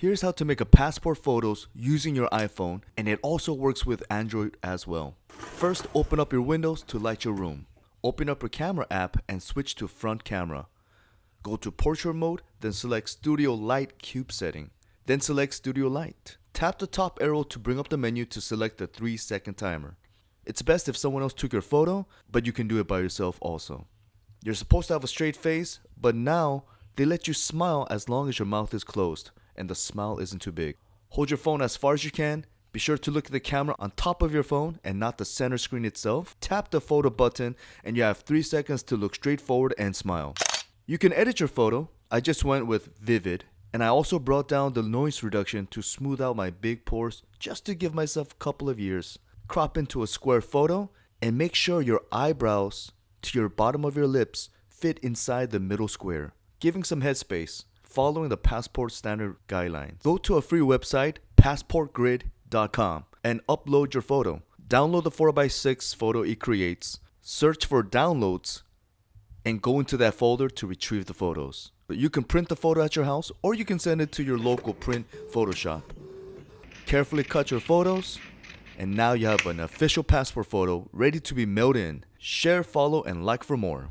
Here's how to make a passport photos using your iPhone, and it also works with Android as well. First, open up your windows to light your room. Open up your camera app and switch to front camera. Go to portrait mode, then select Studio Light Cube setting. Then select Studio Light. Tap the top arrow to bring up the menu to select the 3-second timer. It's best if someone else took your photo, but you can do it by yourself also. You're supposed to have a straight face, but now they let you smile as long as your mouth is closed and the smile isn't too big. Hold your phone as far as you can. Be sure to look at the camera on top of your phone and not the center screen itself. Tap the photo button and you have 3 seconds to look straight forward and smile. You can edit your photo. I just went with vivid, and I also brought down the noise reduction to smooth out my big pores just to give myself a couple of years. Crop into a square photo and make sure your eyebrows to your bottom of your lips fit inside the middle square, giving some headspace, following the passport standard guidelines. Go to a free website, passportgrid.com, and upload your photo. Download the 4x6 photo it creates, search for downloads, and go into that folder to retrieve the photos. You can print the photo at your house, or you can send it to your local print photo shop. Carefully cut your photos, and now you have an official passport photo ready to be mailed in. Share, follow, and like for more.